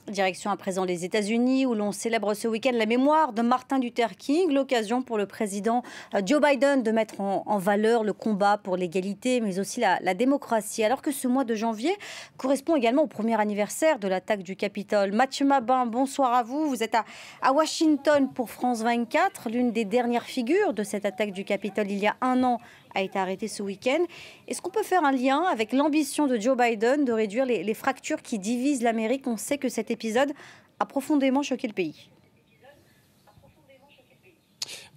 Direction à présent les États-Unis où l'on célèbre ce week-end la mémoire de Martin Luther King, l'occasion pour le président Joe Biden de mettre en valeur le combat pour l'égalité mais aussi la démocratie. Alors que ce mois de janvier correspond également au premier anniversaire de l'attaque du Capitole. Mathieu Mabin, bonsoir à vous. Vous êtes à Washington pour France 24. L'une des dernières figures de cette attaque du Capitole il y a un an a été arrêtée ce week-end. Est-ce qu'on peut faire un lien avec l'ambition de Joe Biden de réduire les fractures qui divisent l'Amérique? On sait que cet épisode a profondément choqué le pays.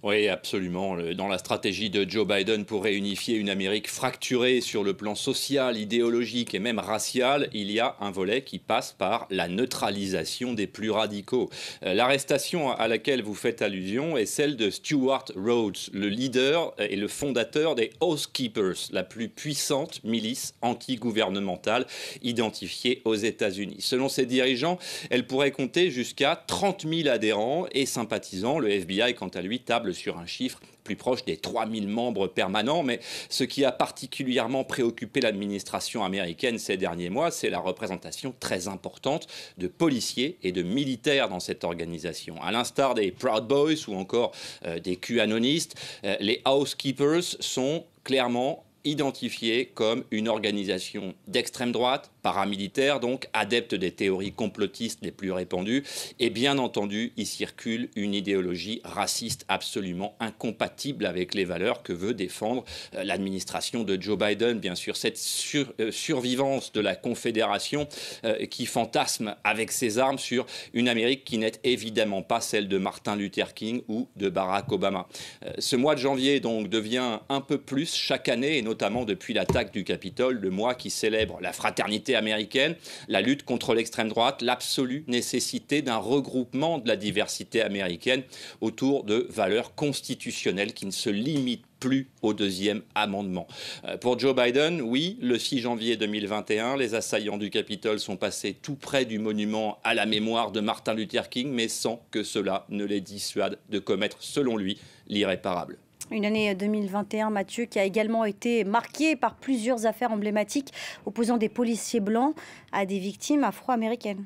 Oui, absolument. Dans la stratégie de Joe Biden pour réunifier une Amérique fracturée sur le plan social, idéologique et même racial, il y a un volet qui passe par la neutralisation des plus radicaux. L'arrestation à laquelle vous faites allusion est celle de Stewart Rhodes, le leader et le fondateur des Oath Keepers, la plus puissante milice anti-gouvernementale identifiée aux États-Unis. Selon ses dirigeants, elle pourrait compter jusqu'à 30 000 adhérents et sympathisants. Le FBI, quant à lui, table sur un chiffre plus proche des 3000 membres permanents. Mais ce qui a particulièrement préoccupé l'administration américaine ces derniers mois, c'est la représentation très importante de policiers et de militaires dans cette organisation. À l'instar des Proud Boys ou encore des QAnonistes, les Housekeepers sont clairement identifiés comme une organisation d'extrême droite, paramilitaire donc, adepte des théories complotistes les plus répandues. Et bien entendu, il circule une idéologie raciste absolument incompatible avec les valeurs que veut défendre l'administration de Joe Biden. Bien sûr, cette survivance de la Confédération qui fantasme avec ses armes sur une Amérique qui n'est évidemment pas celle de Martin Luther King ou de Barack Obama. Ce mois de janvier donc devient un peu plus chaque année, et notamment depuis l'attaque du Capitole, le mois qui célèbre la fraternité américaine, la lutte contre l'extrême droite, l'absolue nécessité d'un regroupement de la diversité américaine autour de valeurs constitutionnelles qui ne se limitent plus au deuxième amendement. Pour Joe Biden, oui, le 6 janvier 2021, les assaillants du Capitole sont passés tout près du monument à la mémoire de Martin Luther King, mais sans que cela ne les dissuade de commettre, selon lui, l'irréparable. Une année 2021, Mathieu, qui a également été marquée par plusieurs affaires emblématiques opposant des policiers blancs à des victimes afro-américaines.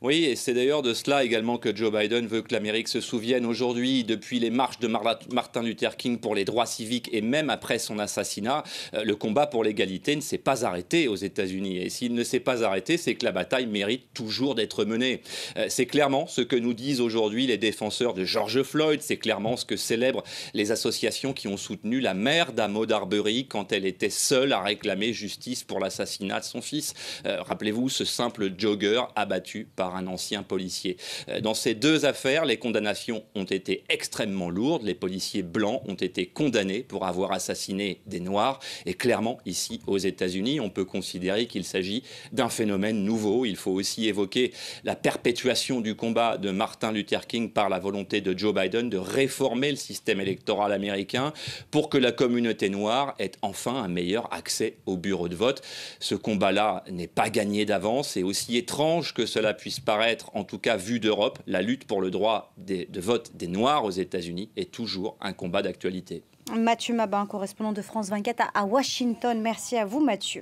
Oui, et c'est d'ailleurs de cela également que Joe Biden veut que l'Amérique se souvienne aujourd'hui. Depuis les marches de Martin Luther King pour les droits civiques et même après son assassinat, le combat pour l'égalité ne s'est pas arrêté aux États-Unis. Et s'il ne s'est pas arrêté, c'est que la bataille mérite toujours d'être menée. C'est clairement ce que nous disent aujourd'hui les défenseurs de George Floyd. C'est clairement ce que célèbrent les associations qui ont soutenu la mère d'Ahmaud Arbery quand elle était seule à réclamer justice pour l'assassinat de son fils. Rappelez-vous ce simple jogger abattu par un ancien policier. Dans ces deux affaires, les condamnations ont été extrêmement lourdes. Les policiers blancs ont été condamnés pour avoir assassiné des Noirs. Et clairement, ici, aux États-Unis, on peut considérer qu'il s'agit d'un phénomène nouveau. Il faut aussi évoquer la perpétuation du combat de Martin Luther King par la volonté de Joe Biden de réformer le système électoral américain pour que la communauté noire ait enfin un meilleur accès au bureau de vote. Ce combat-là n'est pas gagné d'avance et aussi étrange que cela puisse paraître, en tout cas vu d'Europe, la lutte pour le droit de vote des Noirs aux États-Unis est toujours un combat d'actualité. Mathieu Mabin, correspondant de France 24 à Washington. Merci à vous, Mathieu.